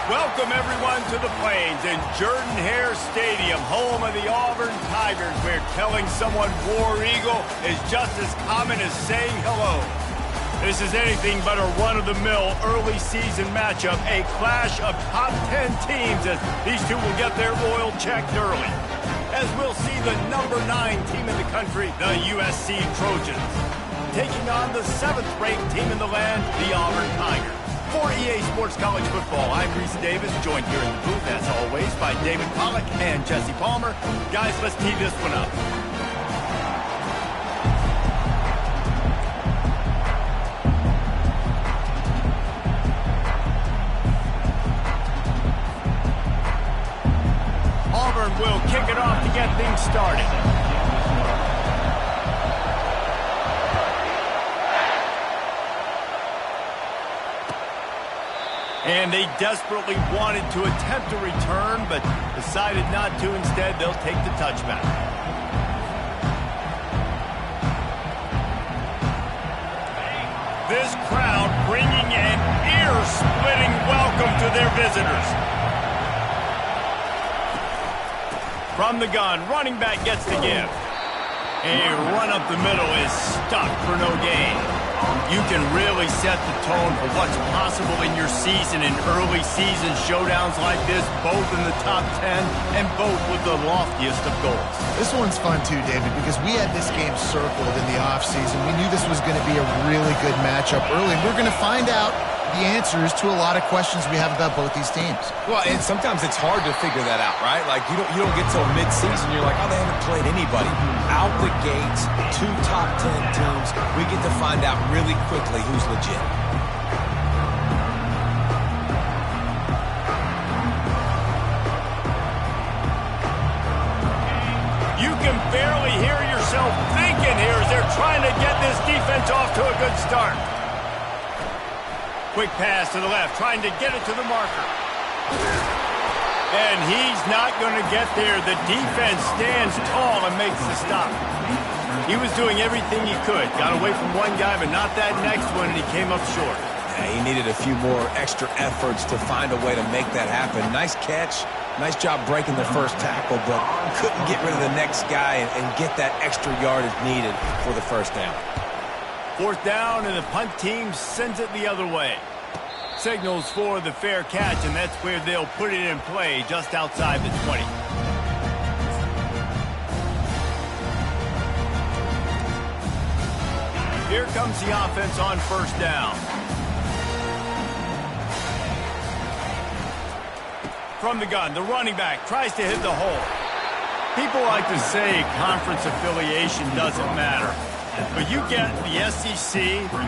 Welcome, everyone, to the Plains in Jordan-Hare Stadium, home of the Auburn Tigers, where telling someone War Eagle is just as common as saying hello. This is anything but a run-of-the-mill early season matchup, a clash of top 10 teams as these two will get their oil checked early. As we'll see the number 9 team in the country, the USC Trojans, taking on the 7th-ranked team in the land, the Auburn Tigers. For EA Sports College Football, I'm Reese Davis, joined here in the booth, as always, by David Pollack and Jesse Palmer. Guys, let's tee this one up. Auburn will kick it off to get things started. And they desperately wanted to attempt a return, but decided not to. Instead, they'll take the touchback. This crowd bringing an ear-splitting welcome to their visitors. From the gun, running back gets the give. A run up the middle is stuck for no gain. You can really set the tone for what's possible in your season in early season showdowns like this, both in the top 10 and both with the loftiest of goals. This one's fun too, David, because we had this game circled in the offseason. We knew this was going to be a really good matchup early. We're going to find out the answers to a lot of questions we have about both these teams. Well, and sometimes it's hard to figure that out, right? Like, you don't get till mid-season, you're like, oh, they haven't played anybody. Out the gates, 2 top 10 teams, we get to find out really quickly who's legit. You can barely hear yourself thinking here as they're trying to get this defense off to a good start. Quick pass to the left, trying to get it to the marker. And he's not going to get there. The defense stands tall and makes the stop. He was doing everything he could. Got away from one guy, but not that next one, and he came up short. Yeah, he needed a few more extra efforts to find a way to make that happen. Nice catch. Nice job breaking the first tackle, but couldn't get rid of the next guy and get that extra yardage needed for the first down. 4th down, and the punt team sends it the other way. Signals for the fair catch, and that's where they'll put it in play, just outside the 20. Here comes the offense on 1st down. From the gun, the running back tries to hit the hole. People like to say conference affiliation doesn't matter. But you get the SEC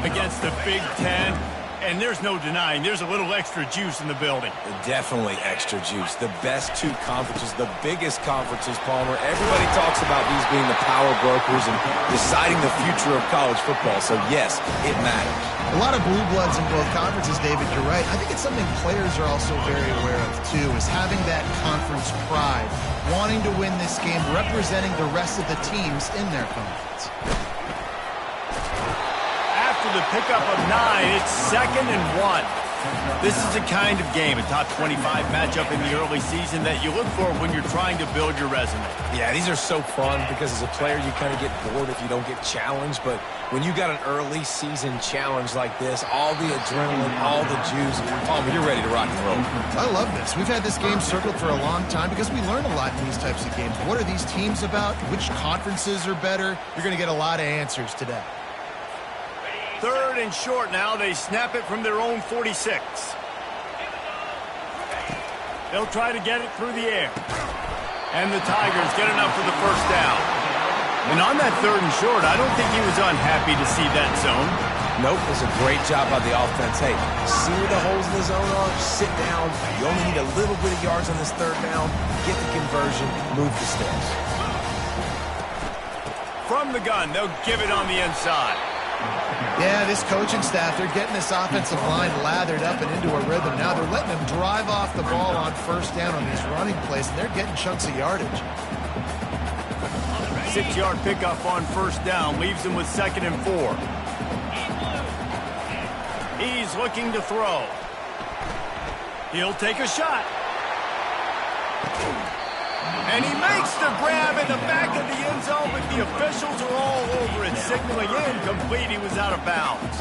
against the Big Ten, and there's no denying there's a little extra juice in the building. Definitely extra juice. The best 2 conferences, the biggest conferences, Palmer. Everybody talks about these being the power brokers and deciding the future of college football. So, yes, it matters. A lot of blue bloods in both conferences, David, you're right. I think it's something players are also very aware of, too, is having that conference pride, wanting to win this game, representing the rest of the teams in their conference. After the pickup of 9, it's 2nd and 1. This is the kind of game, a top 25 matchup in the early season that you look for when you're trying to build your resume. Yeah, these are so fun because as a player you kind of get bored if you don't get challenged, but when you got an early season challenge like this, all the adrenaline, all the juice, Palmer, you're ready to rock and roll. I love this. We've had this game circled for a long time because we learn a lot in these types of games. What are these teams about? Which conferences are better? You're going to get a lot of answers today. 3rd and short now. They snap it from their own 46. They'll try to get it through the air. And the Tigers get enough for the 1st down. And on that 3rd and short, I don't think he was unhappy to see that zone. Nope, it was a great job by the offense. Hey, see where the holes in the zone are? Sit down. You only need a little bit of yards on this 3rd down. Get the conversion. Move the sticks. From the gun, they'll give it on the inside. Yeah, this coaching staff, they're getting this offensive line lathered up and into a rhythm. Now they're letting them drive off the ball on 1st down on these running plays, and they're getting chunks of yardage. 6-yard pickup on 1st down leaves them with 2nd and 4. He's looking to throw. He'll take a shot. And he makes the grab in the back of the end zone, but the officials are all over it, signaling incomplete. He was out of bounds.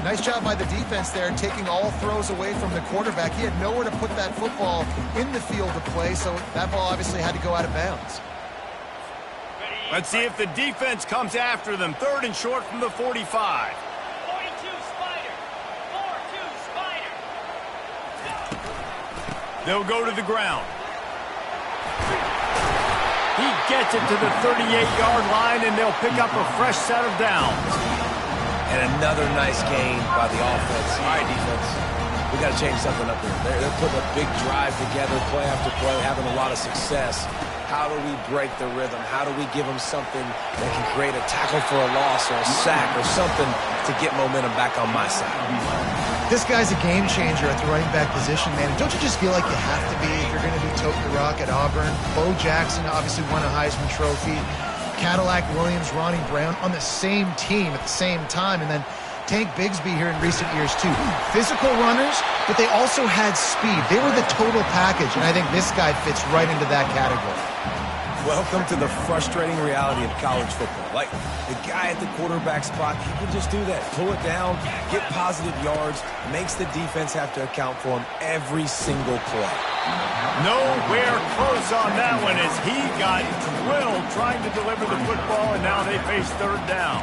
Nice job by the defense there, taking all throws away from the quarterback. He had nowhere to put that football in the field to play, so that ball obviously had to go out of bounds. Let's see if the defense comes after them. 3rd and short from the 45. 42 Spider. 4-2 Spider. They'll go to the ground. He gets it to the 38-yard line, and they'll pick up a fresh set of downs. And another nice gain by the offense. All right, defense, we got to change something up here. They're putting a big drive together, play after play, having a lot of success. How do we break the rhythm? How do we give them something that can create a tackle for a loss or a sack or something to get momentum back on my side? This guy's a game changer at the running back position, man. Don't you just feel like you have to be if you're going to be toting the rock at Auburn? Bo Jackson obviously won a Heisman Trophy. Cadillac Williams, Ronnie Brown on the same team at the same time. And then Tank Bigsby here in recent years, too. Physical runners, but they also had speed. They were the total package, and I think this guy fits right into that category. Welcome to the frustrating reality of college football. Like, the guy at the quarterback spot, he can just do that. Pull it down, get positive yards, makes the defense have to account for him every single play. Nowhere close on that one as he got drilled trying to deliver the football, and now they face 3rd down.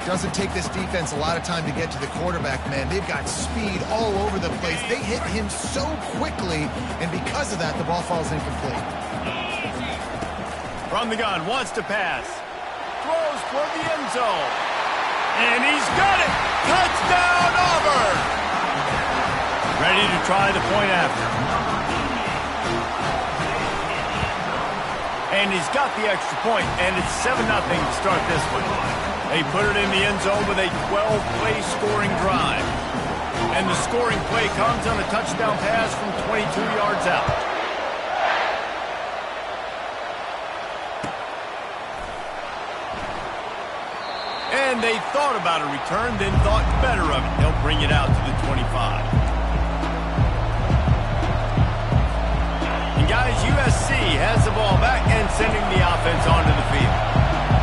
Doesn't take this defense a lot of time to get to the quarterback, man. They've got speed all over the place. They hit him so quickly, and because of that, the ball falls incomplete. From the gun, wants to pass. Throws toward the end zone. And he's got it! Touchdown, Auburn! Ready to try the point after. And he's got the extra point, and it's 7-0 to start this one. They put it in the end zone with a 12-play scoring drive. And the scoring play comes on a touchdown pass from 22 yards out. And they thought about a return, then thought better of it. They'll bring it out to the 25. And guys, USC has the ball back and sending the offense onto the field.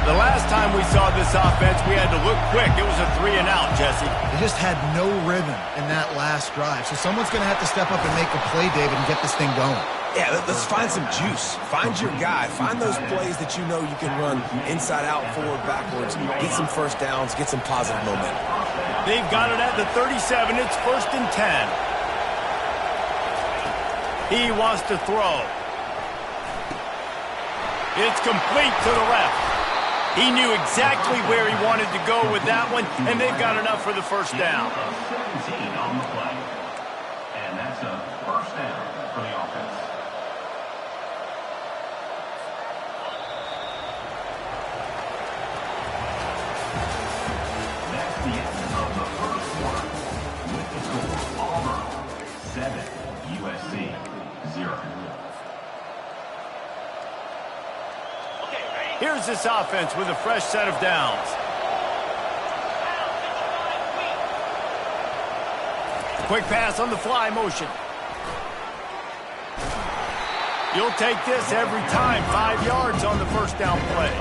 The last time we saw this offense, we had to look quick. It was a 3-and-out, Jesse. They just had no rhythm in that last drive. So someone's going to have to step up and make a play, David, and get this thing going. Yeah, let's find some juice. Find your guy. Find those plays that you know you can run inside out, forward, backwards. Get some first downs. Get some positive momentum. They've got it at the 37. It's 1st and 10. He wants to throw. It's complete to the left. He knew exactly where he wanted to go with that one, and they've got enough for the first down. 17 on the play. And that's a first down for the offense. That's the end of the first quarter. With the score, Auburn 7, USC 0. Here's this offense with a fresh set of downs. Quick pass on the fly motion. You'll take this every time. 5 yards on the first down play.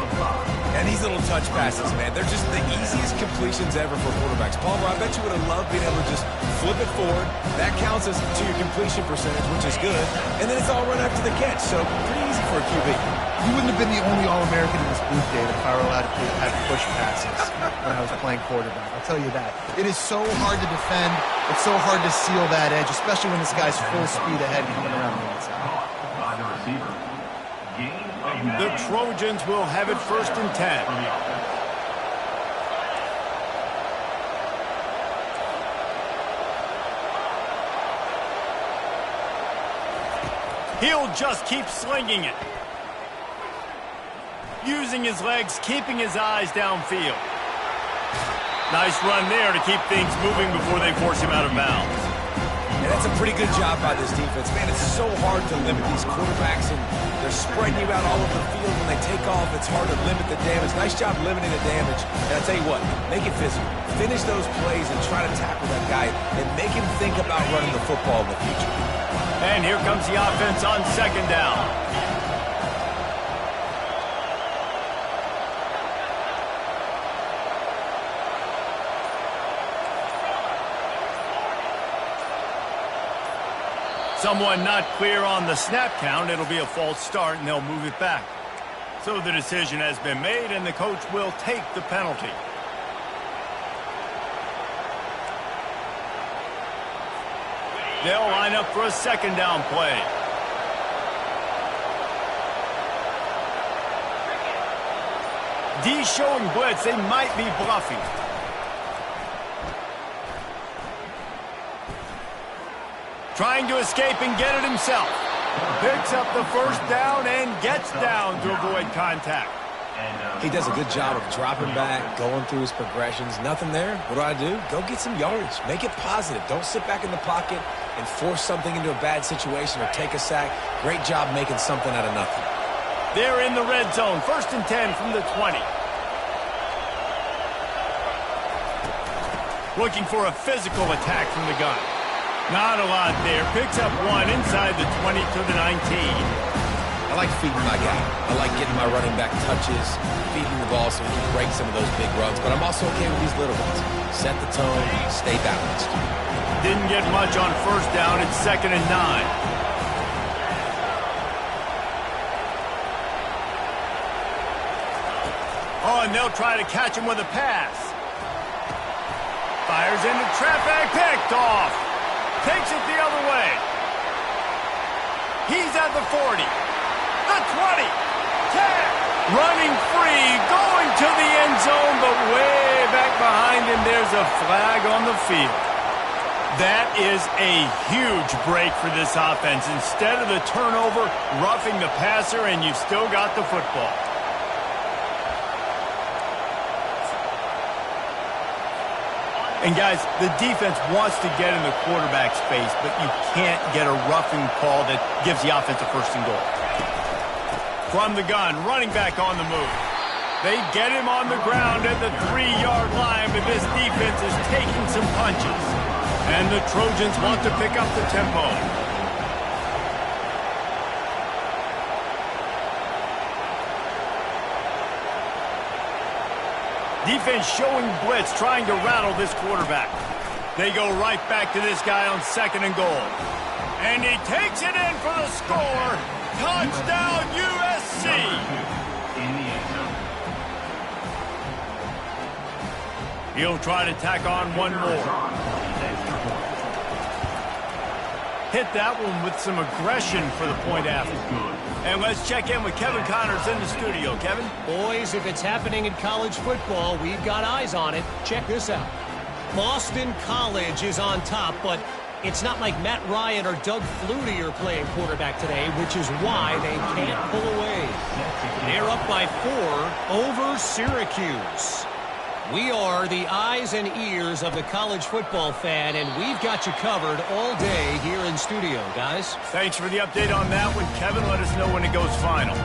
And these little touch passes, man, they're just the easiest completions ever for quarterbacks. Palmer, I bet you would have loved being able to just flip it forward. That counts as to your completion percentage, which is good. And then it's all run after the catch, so pretty easy for a QB. You wouldn't have been the only All-American in this booth, David, if I were allowed to have push passes when I was playing quarterback. I'll tell you that. It is so hard to defend. It's so hard to seal that edge, especially when this guy's full speed ahead coming around the inside. By the receiver. The Trojans will have it 1st and 10. He'll just keep slinging it. Using his legs, keeping his eyes downfield. Nice run there to keep things moving before they force him out of bounds. And that's a pretty good job by this defense. Man, it's so hard to limit these quarterbacks, and they're spreading you out all over the field. When they take off, it's hard to limit the damage. Nice job limiting the damage. And I'll tell you what, make it physical. Finish those plays and try to tackle that guy and make him think about running the football in the future. And here comes the offense on second down. Someone not clear on the snap count. It'll be a false start, and they'll move it back. So the decision has been made, and the coach will take the penalty. They'll line up for a second down play. D showing blitz. They might be bluffing. Trying to escape and get it himself. Picks up the first down and gets down to avoid contact. He does a good job of dropping back, going through his progressions. Nothing there. What do? Go get some yardage. Make it positive. Don't sit back in the pocket and force something into a bad situation or take a sack. Great job making something out of nothing. They're in the red zone. 1st and 10 from the 20. Looking for a physical attack from the gun. Not a lot there. Picks up one inside the 20 to the 19. I like feeding my guy. I like getting my running back touches, feeding the ball so he can break some of those big runs. But I'm also okay with these little ones. Set the tone, stay balanced. Didn't get much on 1st down. It's 2nd and 9. Oh, and they'll try to catch him with a pass. Fires into traffic. Picked off. Takes it the other way. He's at the 40. The 20. 10. Running free. Going to the end zone, but way back behind him, there's a flag on the field. That is a huge break for this offense. Instead of the turnover, roughing the passer, and you've still got the football. And, guys, the defense wants to get in the quarterback's face, but you can't get a roughing call that gives the offense a 1st and goal. From the gun, running back on the move. They get him on the ground at the 3-yard line, but this defense is taking some punches. And the Trojans want to pick up the tempo. Defense showing blitz, trying to rattle this quarterback. They go right back to this guy on 2nd and goal. And he takes it in for the score. Touchdown, USC! In the end zone. He'll try to tack on one more. Hit that one with some aggression for the point after. And let's check in with Kevin Connors in the studio. Kevin? Boys, if it's happening in college football, we've got eyes on it. Check this out. Boston College is on top, but it's not like Matt Ryan or Doug Flutie are playing quarterback today, which is why they can't pull away. They're up by 4 over Syracuse. We are the eyes and ears of the college football fan, and we've got you covered all day here in studio, guys. Thanks for the update on that one, Kevin. Let us know when it goes final.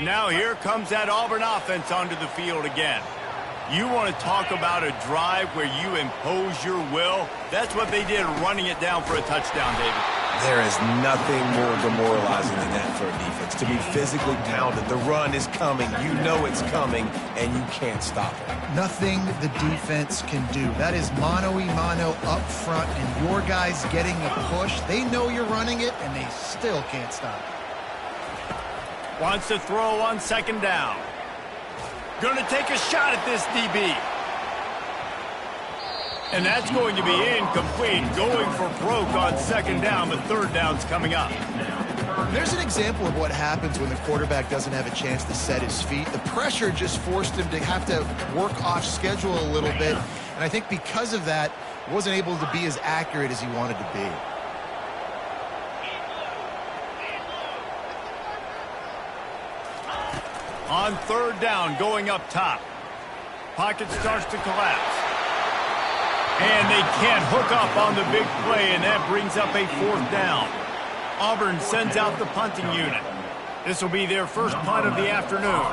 Now here comes that Auburn offense onto the field again. You want to talk about a drive where you impose your will? That's what they did, running it down for a touchdown, David. There is nothing more demoralizing than that for a defense. To be physically pounded, the run is coming, you know it's coming, and you can't stop it. Nothing the defense can do. That is mano-a-mano up front, and your guys getting the push. They know you're running it, and they still can't stop it. Wants to throw on second down. Going to take a shot at this DB. And that's going to be incomplete, going for broke on second down, but third down's coming up. There's an example of what happens when the quarterback doesn't have a chance to set his feet. The pressure just forced him to have to work off schedule a little bit, and I think because of that, wasn't able to be as accurate as he wanted to be. On third down, going up top. Pocket starts to collapse. And they can't hook up on the big play, and that brings up a fourth down. Auburn sends out the punting unit. This will be their first punt of the afternoon.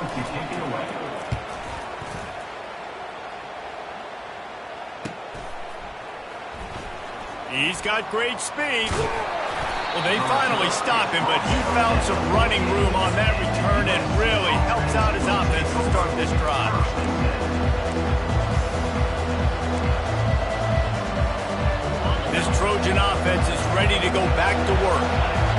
He's got great speed. Well, they finally stop him, but he found some running room on that return and really helps out his offense to start this drive. This Trojan offense is ready to go back to work.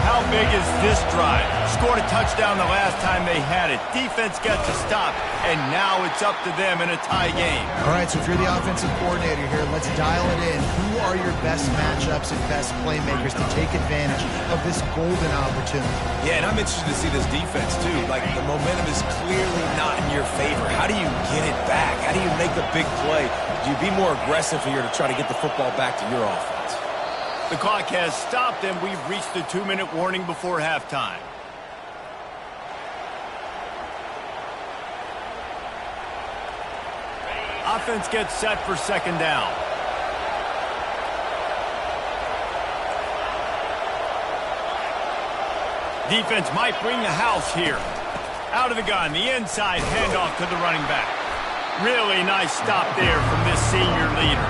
How big is this drive? Scored a touchdown the last time they had it. Defense gets a stop, and now it's up to them in a tie game. All right, so if you're the offensive coordinator here, let's dial it in. Who are your best matchups and best playmakers to take advantage of this golden opportunity? Yeah, and I'm interested to see this defense, too. Like, the momentum is clearly not in your favor. How do you get it back? How do you make the big play? Do you be more aggressive here to try to get the football back to your offense? The clock has stopped, and we've reached the 2-minute warning before halftime. Offense gets set for second down. Defense might bring the house here. Out of the gun, the inside handoff to the running back. Really nice stop there from this senior leader.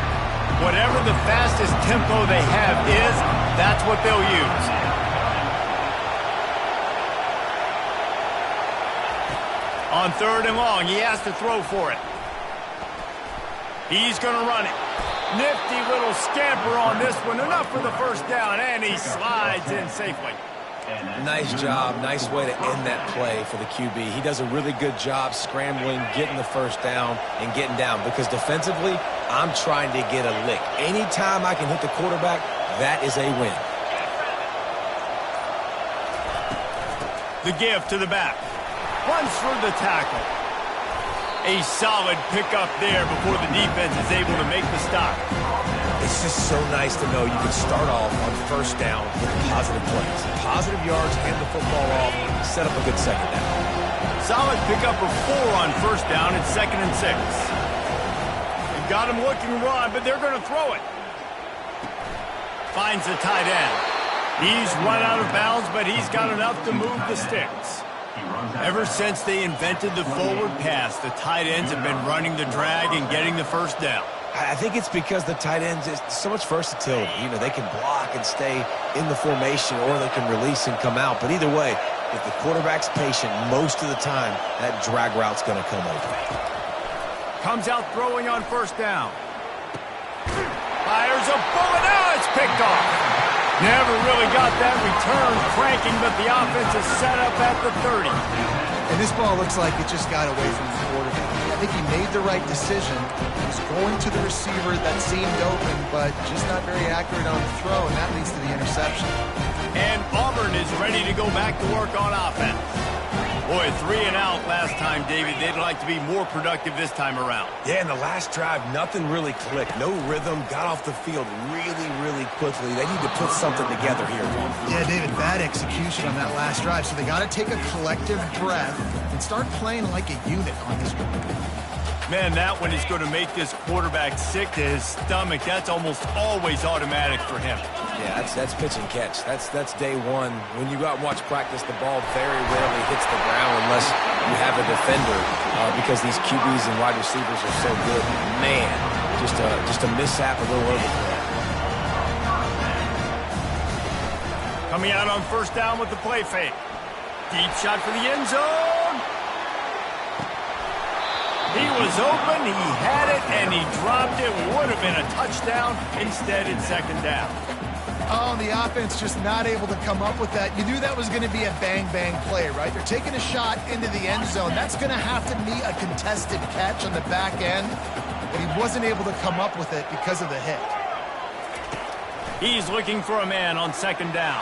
Whatever the fastest tempo they have is, that's what they'll use. On third and long, he has to throw for it. He's going to run it. Nifty little scamper on this one. Enough for the first down, and he slides in safely. Nice job. Nice way to end that play for the QB. He does a really good job scrambling, getting the first down, and getting down. Because defensively, I'm trying to get a lick. Anytime I can hit the quarterback, that is a win. The give to the back. Runs for the tackle. A solid pickup there before the defense is able to make the stop. It's just so nice to know you can start off on first down with positive plays. Positive yards, hand the football off, set up a good second down. Solid pickup of 4 on first down and 2nd and 6. They've got him looking run, but they're going to throw it. Finds the tight end. He's run out of bounds, but he's got enough to move the sticks. Ever since they invented the forward pass, the tight ends have been running the drag and getting the first down. I think it's because the tight ends is so much versatility. You know, they can block and stay in the formation, or they can release and come out. But either way, if the quarterback's patient most of the time, that drag route's going to come open. Comes out throwing on first down. Fires a bullet. Now it's picked off. Never really got that return cranking, but the offense is set up at the 30. And this ball looks like it just got away from the quarterback. I think he made the right decision. He was going to the receiver that seemed open, but just not very accurate on the throw, and that leads to the interception. And Auburn is ready to go back to work on offense. Boy, 3 and out last time, David. They'd like to be more productive this time around. Yeah, in the last drive, nothing really clicked. No rhythm, got off the field really, really quickly. They need to put something together here. Yeah, David, bad execution on that last drive, so they got to take a collective breath and start playing like a unit on this one. Man, that one is going to make this quarterback sick to his stomach. That's almost always automatic for him. Yeah, that's pitch and catch. That's day one. When you go out and watch practice, the ball very rarely hits the ground unless you have a defender because these QBs and wide receivers are so good. Man, just a mishap, a little overthrow. Coming out on first down with the play fake. Deep shot for the end zone. He was open, he had it, and he dropped it. Would have been a touchdown. Instead, it's second down. Oh, the offense just not able to come up with that. You knew that was going to be a bang-bang play, right? They're taking a shot into the end zone. That's going to have to be a contested catch on the back end, but he wasn't able to come up with it because of the hit. He's looking for a man on second down.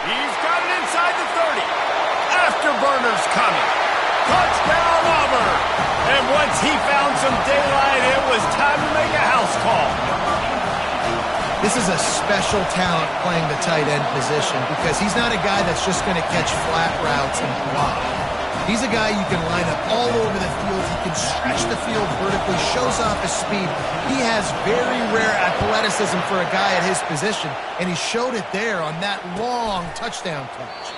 He's got it inside the 30. Afterburner's coming. Touchdown, Auburn. And once he found some daylight, it was time to make a house call. This is a special talent playing the tight end position because he's not a guy that's just going to catch flat routes and block. He's a guy you can line up all over the field. He can stretch the field vertically, shows off his speed. He has very rare athleticism for a guy at his position, and he showed it there on that long touchdown catch.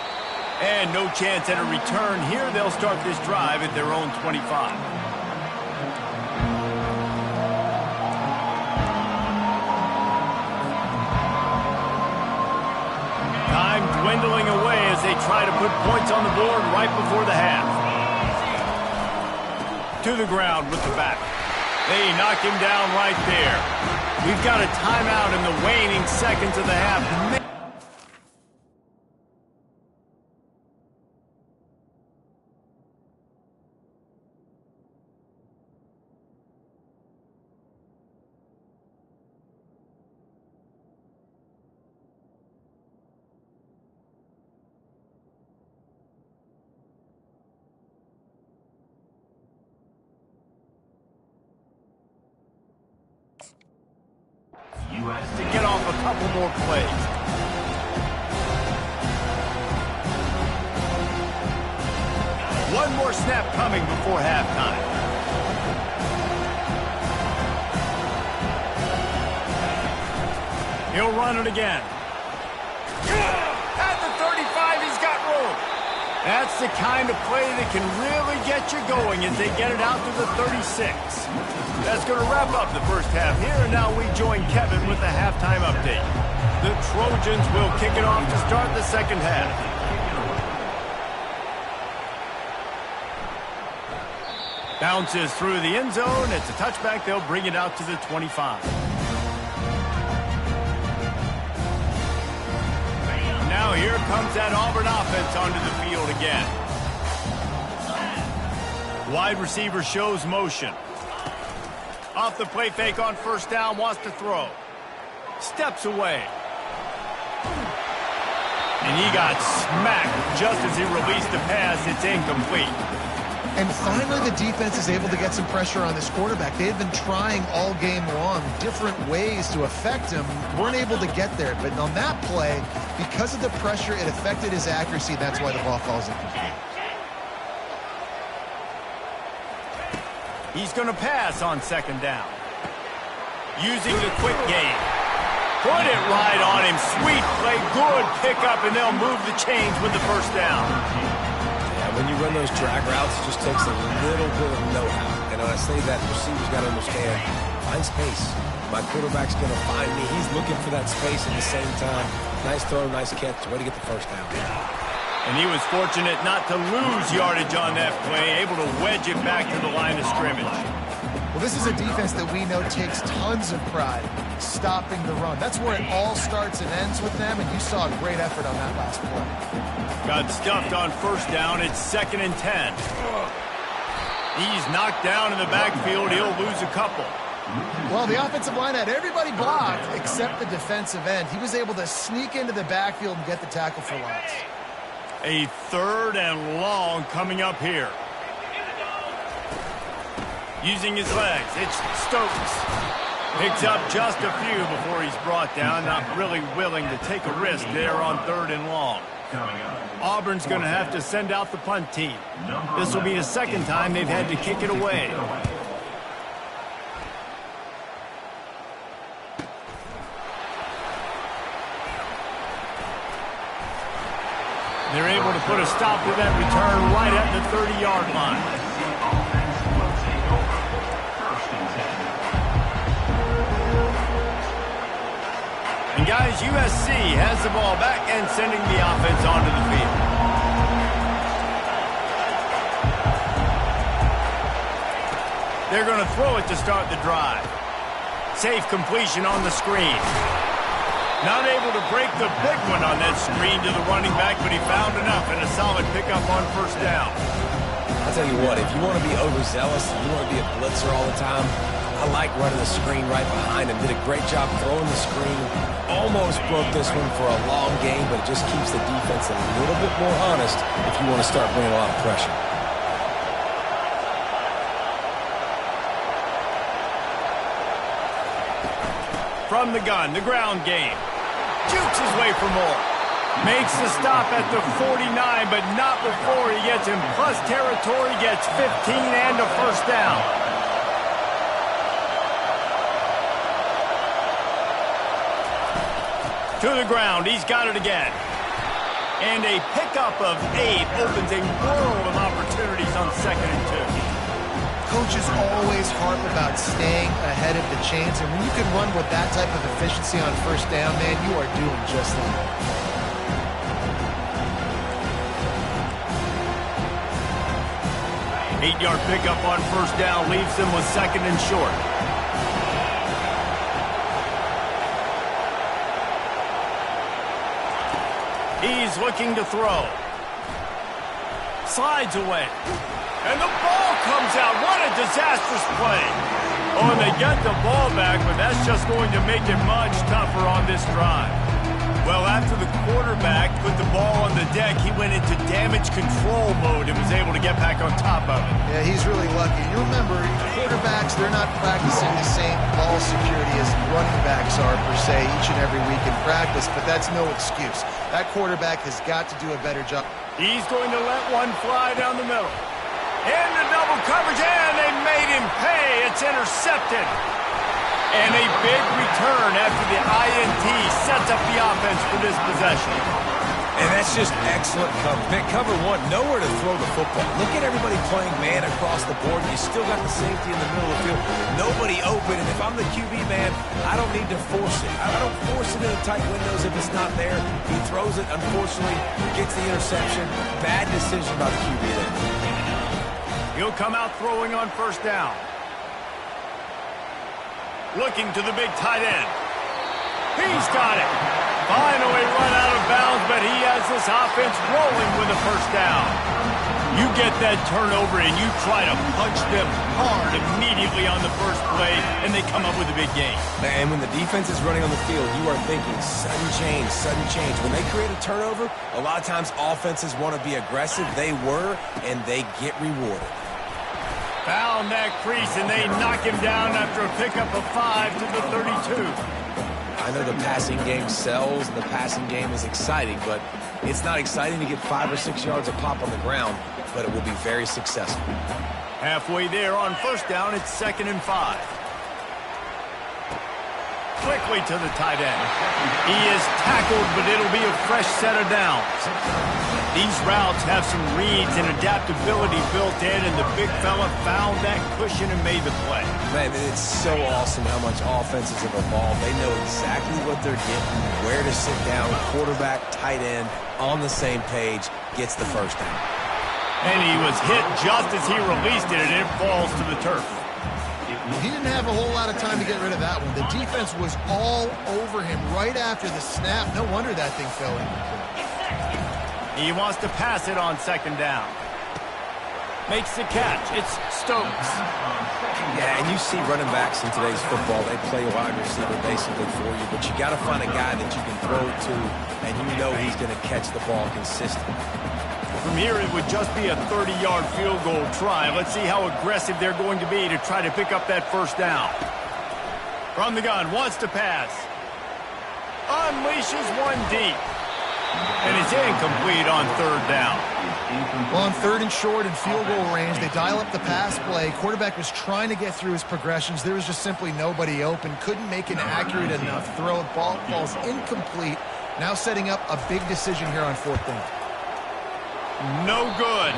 And no chance at a return here. They'll start this drive at their own 25. Time dwindling away as they try to put points on the board right before the half. To the ground with the back. They knock him down right there. We've got a timeout in the waning seconds of the half. To get off a couple more plays. One more snap coming before halftime. He'll run it again. At the 35, he's got room. That's the kind of play that can really get you going as they get it out to the 36. That's going to wrap up the first half here, and now we join Kevin with the halftime update. The Trojans will kick it off to start the second half. Bounces through the end zone. It's a touchback. They'll bring it out to the 25. Now here comes that Auburn offense onto the field again. Wide receiver shows motion. Off the play fake on first down, wants to throw. Steps away. And he got smacked just as he released the pass. It's incomplete. And finally, the defense is able to get some pressure on this quarterback. They had been trying all game long different ways to affect him. Weren't able to get there. But on that play, because of the pressure, it affected his accuracy. That's why the ball falls incomplete. He's going to pass on second down. Using the quick game. Put it right on him. Sweet play. Good pickup, and they'll move the chains with the first down. When you run those drag routes, it just takes a little bit of know-how. And when I say that, the receiver's got to understand, find space. My quarterback's going to find me. He's looking for that space at the same time. Nice throw, nice catch. Way to get the first down. And he was fortunate not to lose yardage on that play, able to wedge it back to the line of scrimmage. Well, this is a defense that we know takes tons of pride stopping the run. That's where it all starts and ends with them, and you saw a great effort on that last play. Got stuffed on first down. It's 2nd and 10. He's knocked down in the backfield. He'll lose a couple. Well, the offensive line had everybody blocked except the defensive end. He was able to sneak into the backfield and get the tackle for loss. A 3rd and long coming up here. Using his legs, it's Stokes. Picks up just a few before he's brought down. Not really willing to take a risk there on 3rd and long. Auburn's going to have to send out the punt team. This will be the second time they've had to kick it away. They're able to put a stop to that return right at the 30-yard line. And guys, USC has the ball back and sending the offense onto the field. They're going to throw it to start the drive. Safe completion on the screen. Not able to break the big one on that screen to the running back, but he found enough and a solid pickup on first down. I'll tell you what, if you want to be overzealous, if you want to be a blitzer all the time, I like running the screen right behind him. Did a great job throwing the screen. Almost broke this one for a long game, but it just keeps the defense a little bit more honest if you want to start bringing a lot of pressure. From the gun, the ground game. Jukes his way for more. Makes the stop at the 49, but not before he gets in plus territory, gets 15 and a first down. To the ground, he's got it again. And a pickup of 8 opens a world of opportunities on 2nd and 2. Coaches always harp about staying ahead of the chains, and when you can run with that type of efficiency on first down, man, you are doing just that. Eight-yard pickup on first down leaves them with 2nd and short. He's looking to throw. Slides away. And the ball comes out. What a disastrous play. Oh, and they get the ball back, but that's just going to make it much tougher on this drive. Well, after the quarterback put the ball on the deck, he went into damage control mode and was able to get back on top of it. Yeah, he's really lucky. You remember, quarterbacks, they're not practicing the same ball security as running backs are, per se, each and every week in practice, but that's no excuse. That quarterback has got to do a better job. He's going to let one fly down the middle. Into double coverage, and they made him pay. It's intercepted. And a big return after the INT sets up the offense for this possession. And that's just excellent cover. Man, cover one, nowhere to throw the football. Look at everybody playing man across the board. You still got the safety in the middle of the field. Nobody open, and if I'm the QB, man, I don't need to force it. I don't force it into tight windows if it's not there. He throws it, unfortunately, gets the interception. Bad decision by the QB there. He'll come out throwing on first down. Looking to the big tight end. He's got it. Finally run out of bounds, but he has this offense rolling with a first down. You get that turnover and you try to punch them hard immediately on the first play, and they come up with a big gain. And when the defense is running on the field, you are thinking sudden change, sudden change. When they create a turnover, a lot of times offenses want to be aggressive. They were, and they get rewarded. Found that crease, and they knock him down after a pickup of 5 to the 32. I know the passing game sells, and the passing game is exciting, but it's not exciting to get 5 or 6 yards of pop on the ground, but it will be very successful. Halfway there on first down, it's 2nd and 5. Quickly to the tight end. He is tackled, but it'll be a fresh set of downs. These routes have some reads and adaptability built in, and the big fella found that cushion and made the play. Man, it's so awesome how much offenses have evolved. They know exactly what they're getting, where to sit down, quarterback, tight end, on the same page, gets the first down. And he was hit just as he released it, and it falls to the turf. He didn't have a whole lot of time to get rid of that one. The defense was all over him right after the snap. No wonder that thing fell in. He wants to pass it on 2nd down. Makes the catch. It's Stokes. Yeah, and you see running backs in today's football, they play wide receiver basically for you, but you got to find a guy that you can throw it to, and you know he's going to catch the ball consistently. From here, it would just be a 30-yard field goal try. Let's see how aggressive they're going to be to try to pick up that first down. From the gun, wants to pass. Unleashes one deep. And it's incomplete on 3rd down. Well, on 3rd and short and field goal range, they dial up the pass play. Quarterback was trying to get through his progressions. There was just simply nobody open. Couldn't make an accurate enough throw. Ball falls incomplete. Now setting up a big decision here on 4th down. No good.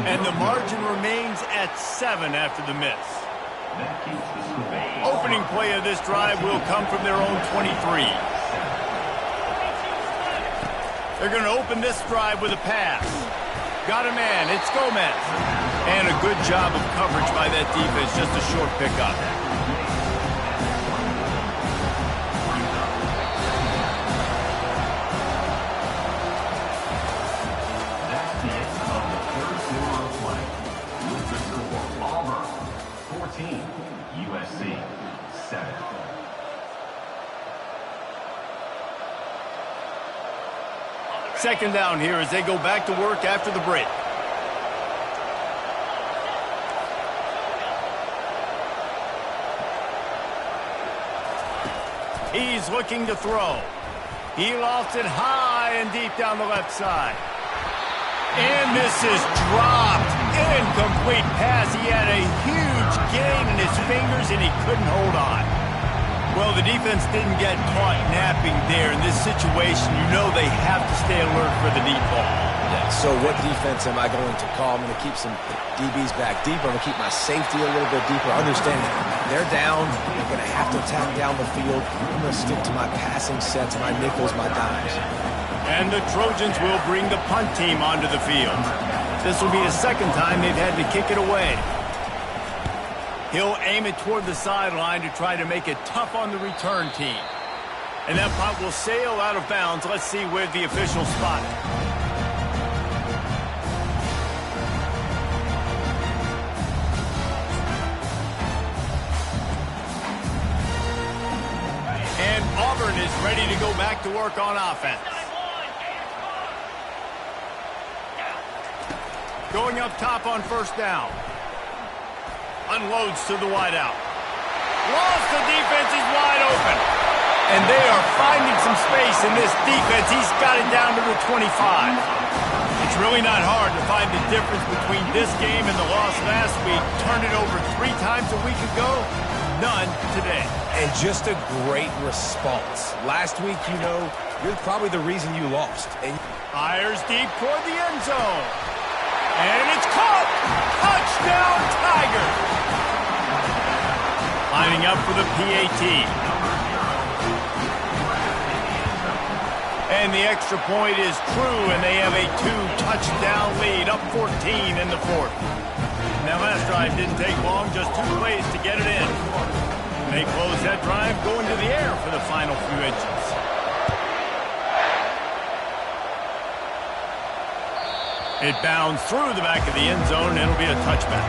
And the margin remains at 7 after the miss. Opening play of this drive will come from their own 23. They're going to open this drive with a pass. Got a man. It's Gomez. And a good job of coverage by that defense. Just a short pickup. That's the end of the third quarter of play. With the score, Auburn 14, USC 7. Second down here as they go back to work after the break. He's looking to throw. He lost it high and deep down the left side. And this is dropped. Incomplete pass. He had a huge gain in his fingers and he couldn't hold on. Well, the defense didn't get caught napping there. In this situation, you know they have to stay alert for the deep ball. Yeah, so what defense am I going to call? I'm going to keep some DBs back deeper. I'm going to keep my safety a little bit deeper. Understand they're down. They're going to have to attack down the field. I'm going to stick to my passing sets, my nickels, my dimes. And the Trojans will bring the punt team onto the field. This will be the second time they've had to kick it away. He'll aim it toward the sideline to try to make it tough on the return team. And that punt will sail out of bounds. Let's see where the officials spot it. And Auburn is ready to go back to work on offense. Going up top on first down. Unloads to the wideout. Lost the defense is wide open. And they are finding some space in this defense. He's got it down to the 25. It's really not hard to find the difference between this game and the loss last week. Turned it over 3 times a week ago. None today. And just a great response. Last week, you know, you're probably the reason you lost. And fires deep toward the end zone. And it's caught! Touchdown, Tigers! Lining up for the PAT. And the extra point is true, and they have a 2-touchdown lead, up 14 in the fourth. And that last drive didn't take long, just 2 plays to get it in. And they close that drive going to the air for the final few inches. It bounds through the back of the end zone, and it'll be a touchback.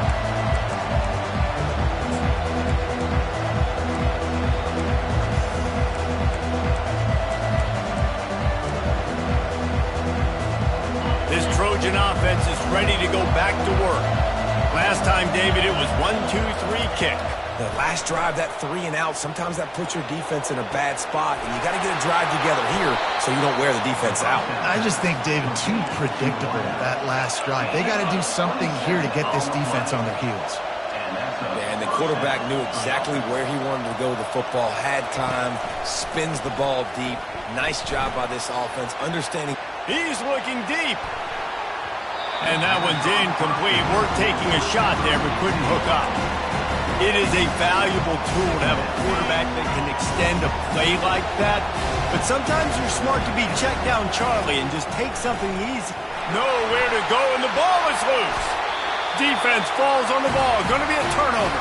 This Trojan offense is ready to go back to work. Last time, David, it was 1-2-3 kick. the last drive, that 3 and out, sometimes that puts your defense in a bad spot, and you got to get a drive together here so you don't wear the defense out. I just think, David, too predictable, that last drive. They got to do something here to get this defense on their heels. And the quarterback knew exactly where he wanted to go with the football, had time, spins the ball deep. Nice job by this offense, understanding. He's looking deep. And that one's incomplete. We're taking a shot there, but couldn't hook up. It is a valuable tool to have a quarterback that can extend a play like that. But sometimes you're smart to be check down Charlie and just take something easy. Nowhere to go, and the ball is loose. Defense falls on the ball. Going to be a turnover.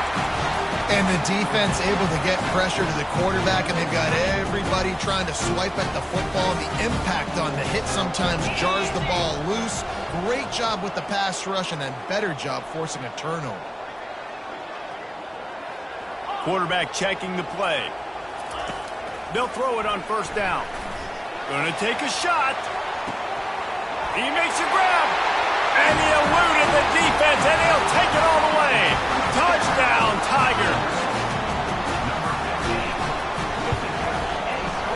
And the defense able to get pressure to the quarterback, and they've got everybody trying to swipe at the football. The impact on the hit sometimes jars the ball loose. Great job with the pass rush, and then better job forcing a turnover. Quarterback checking the play. They'll throw it on first down. Going to take a shot. He makes a grab. And he eluded the defense, and he'll take it all the way. Touchdown, Tigers.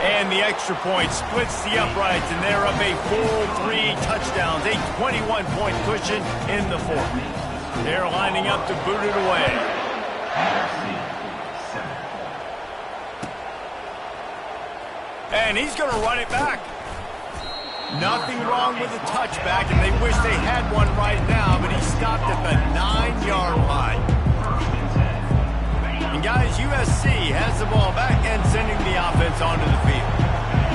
And the extra point splits the uprights, and they're up a full 3 touchdowns, a 21-point cushion in the fourth. They're lining up to boot it away. And he's going to run it back. Nothing wrong with the touchback, and they wish they had one right now, but he stopped at the 9-yard line. And guys, USC has the ball back and sending the offense onto the field.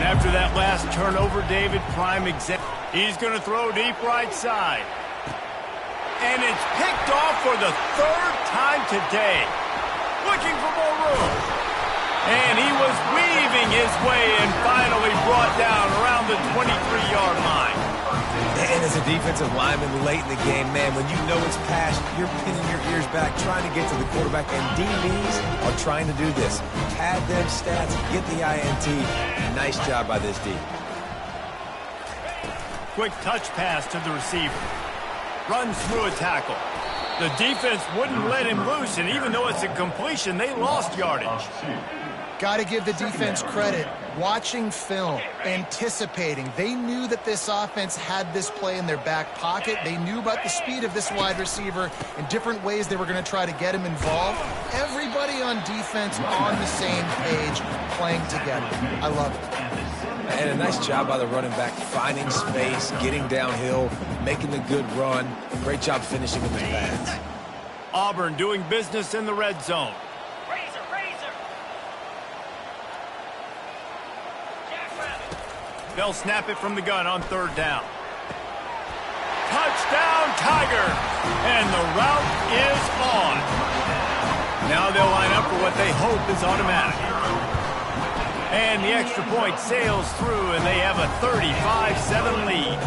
After that last turnover, David, prime example. He's going to throw deep right side. And it's picked off for the third time today. Looking for more room. And he was weaving his way and finally brought down around the 23-yard line. And as a defensive lineman late in the game, man, when you know it's past, you're pinning your ears back, trying to get to the quarterback. And DBs are trying to do this. Pad them stats, get the INT. Nice job by this D. Quick touch pass to the receiver. Runs through a tackle. The defense wouldn't let him loose, and even though it's a completion, they lost yardage. Got to give the defense credit. Watching film, anticipating. They knew that this offense had this play in their back pocket. They knew about the speed of this wide receiver and different ways they were going to try to get him involved. Everybody on defense on the same page, playing together. I love it. And a nice job by the running back, finding space, getting downhill, making the good run. Great job finishing with his pads. Auburn doing business in the red zone. Razor, razor. Jackrabbit. They'll snap it from the gun on third down. Touchdown, Tiger! And the route is on. Now they'll line up for what they hope is automatic. And the extra point sails through, and they have a 35-7 lead.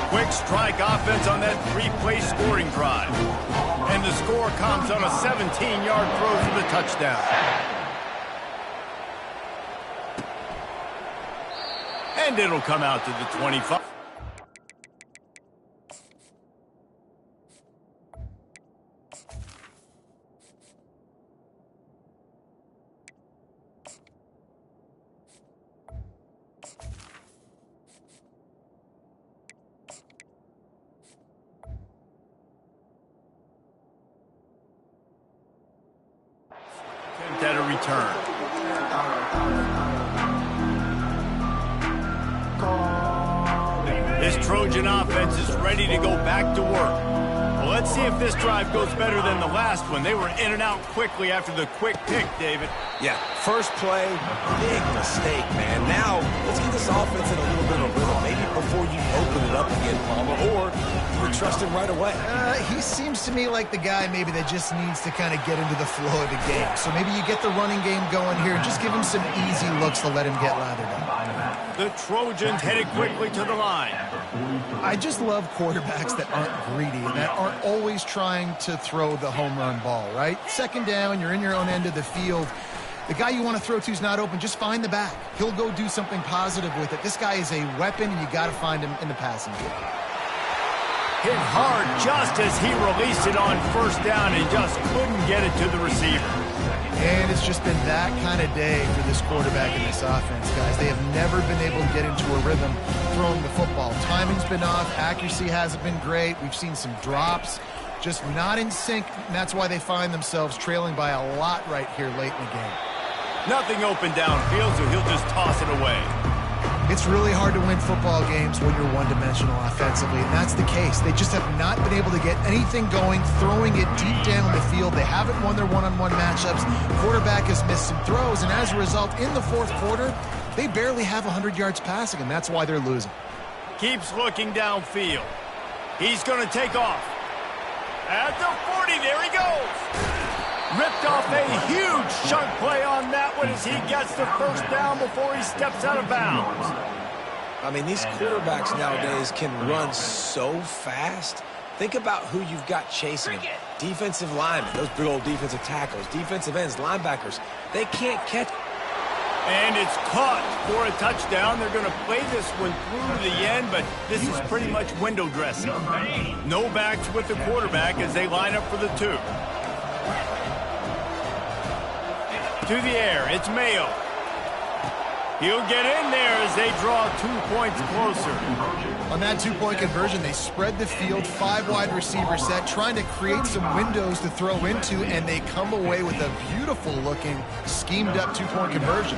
Quick strike offense on that three-play scoring drive. And the score comes on a 17-yard throw for the touchdown. And it'll come out to the 25. At a return. This Trojan offense is ready to go back to work. Well, let's see if this drive goes better than the last one. They were in and out quickly after the quick pick, David. Yeah, first play, big mistake, man. Now, let's get this offense in a little bit of a rhythm. Maybe before you open it up again, Palmer, or you trust him right away. He seems to me like the guy maybe that just needs to kind of get into the flow of the game. So maybe you get the running game going here and just give him some easy looks to let him get lathered up. The Trojans headed quickly to the line. I just love quarterbacks that aren't greedy and that aren't always trying to throw the home run ball, right? Second down, you're in your own end of the field. The guy you want to throw to is not open. Just find the back. He'll go do something positive with it. This guy is a weapon, and you got to find him in the passing game. Hit hard just as he released it on first down and just couldn't get it to the receiver. And it's just been that kind of day for this quarterback in this offense, guys. They have never been able to get into a rhythm throwing the football. Timing's been off. Accuracy hasn't been great. We've seen some drops. Just not in sync, and that's why they find themselves trailing by a lot right here late in the game. Nothing open downfield, so he'll just toss it away. It's really hard to win football games when you're one-dimensional offensively, and that's the case. They just have not been able to get anything going, throwing it deep down the field. They haven't won their one-on-one matchups. Quarterback has missed some throws, and as a result, in the fourth quarter, they barely have 100 yards passing, and that's why they're losing. Keeps looking downfield. He's going to take off. At the 40, there he goes. Ripped off a huge chunk play on that one as he gets the first down before he steps out of bounds. I mean, these quarterbacks nowadays can run so fast. Think about who you've got chasing them. Defensive linemen, those big old defensive tackles, defensive ends, linebackers. They can't catch. And it's caught for a touchdown. They're going to play this one through to the end, but this is pretty much window dressing. No backs with the quarterback as they line up for the two. To the air, it's Mayo. He'll get in there as they draw 2 points closer. On that two-point conversion, they spread the field, 5 wide receiver set, trying to create some windows to throw into, and they come away with a beautiful-looking, schemed-up two-point conversion.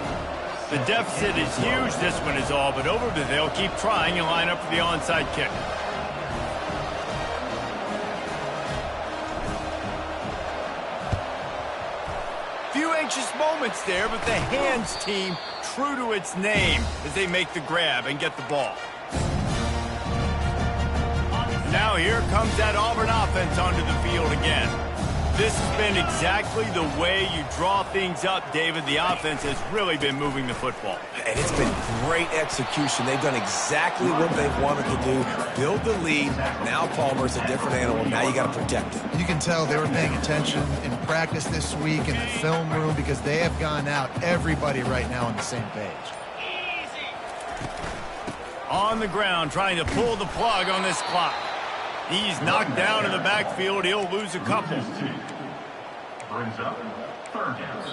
The deficit is huge. This one is all but over, but they'll keep trying and line up for the onside kick. Few anxious just moments there, but the hands team true to its name as they make the grab and get the ball. Now here comes that Auburn offense onto the field again. This has been exactly the way you draw things up, David. The offense has really been moving the football. And it's been great execution. They've done exactly what they've wanted to do. Build the lead. Now Palmer's a different animal. Now you got to protect him. You can tell they were paying attention in practice this week in the film room because they have gone out, everybody right now on the same page. On the ground, trying to pull the plug on this clock. He's knocked down in the backfield. He'll lose a couple. Brings up third down.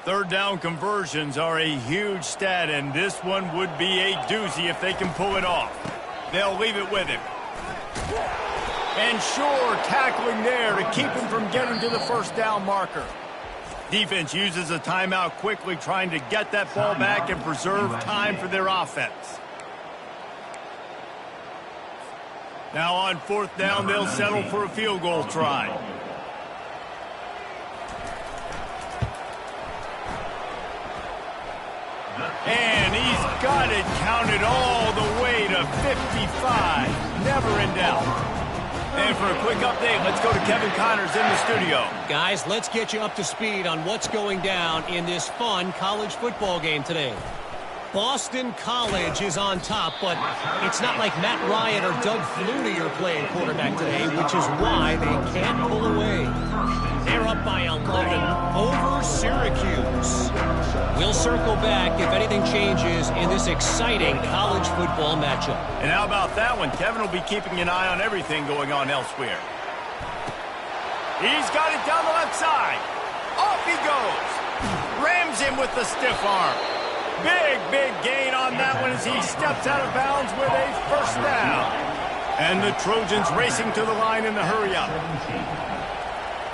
Third down conversions are a huge stat, and this one would be a doozy if they can pull it off. They'll leave it with him. And sure, tackling there to keep him from getting to the first down marker. Defense uses a timeout quickly, trying to get that ball back and preserve time for their offense. Now on fourth down, they'll settle for a field goal try. And he's got it counted all the way to 55. Never in doubt. And for a quick update, let's go to Kevin Connors in the studio. Guys, let's get you up to speed on what's going down in this fun college football game today. Boston College is on top, but it's not like Matt Ryan or Doug Flutie are playing quarterback today, which is why they can't pull away. They're up by 11 over Syracuse. We'll circle back if anything changes in this exciting college football matchup. And how about that one? Kevin will be keeping an eye on everything going on elsewhere. He's got it down the left side. Off he goes. Rams him with the stiff arm. Big gain on that one as he steps out of bounds with a first down. And the Trojans racing to the line in the hurry up.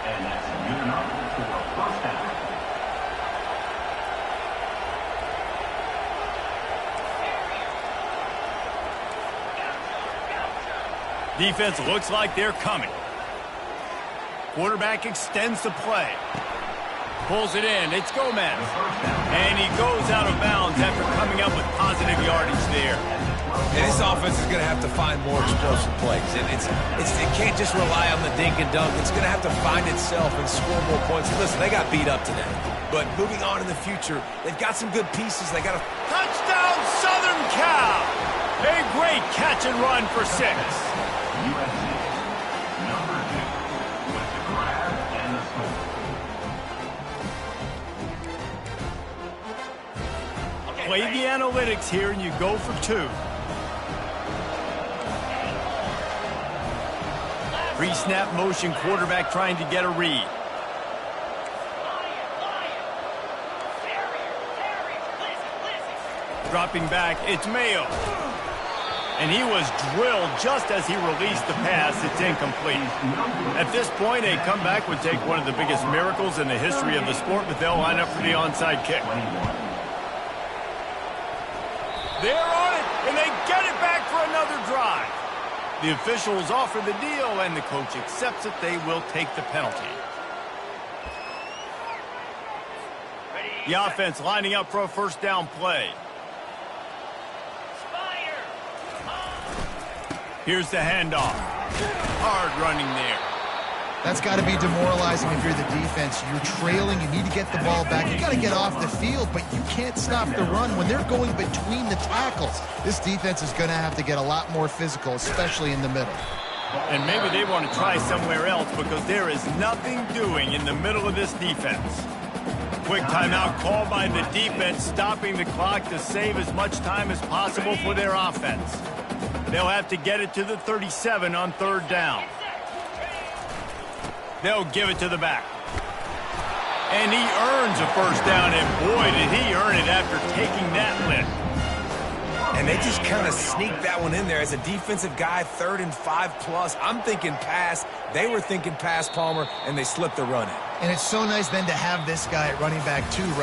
And that's good enough for a first down. Defense looks like they're coming. Quarterback extends the play. Pulls it in. It's Gomez. And he goes out of bounds after coming up with positive yardage there. And this offense is going to have to find more explosive plays. And it can't just rely on the dink and dunk. It's going to have to find itself and score more points. Listen, they got beat up today. But moving on in the future, they've got some good pieces. They got a Touchdown, Southern Cal! A great catch and run for 6. USC, number 2, with the grab and the score. Play the analytics here, and you go for 2. Pre-snap motion, quarterback trying to get a read. Dropping back, it's Mayo. And he was drilled just as he released the pass. It's incomplete. At this point, a comeback would take one of the biggest miracles in the history of the sport, but they'll line up for the onside kick. They're on it, and they get it back for another drive. The officials offer the deal, and the coach accepts it. They will take the penalty. The offense lining up for a first down play. Here's the handoff. Hard running there. That's got to be demoralizing if you're the defense. You're trailing. You need to get the ball back. You got to get off the field, but you can't stop the run when they're going between the tackles. This defense is going to have to get a lot more physical, especially in the middle. And maybe they want to try somewhere else because there is nothing doing in the middle of this defense. Quick timeout called by the defense, stopping the clock to save as much time as possible for their offense. They'll have to get it to the 37 on third down. They'll give it to the back. And he earns a first down, and boy, did he earn it after taking that lift. And they just kind of sneaked that one in there as a defensive guy, 3rd and 5+. I'm thinking pass. They were thinking pass, Palmer, and they slipped the run in. And it's so nice then to have this guy at running back too, right?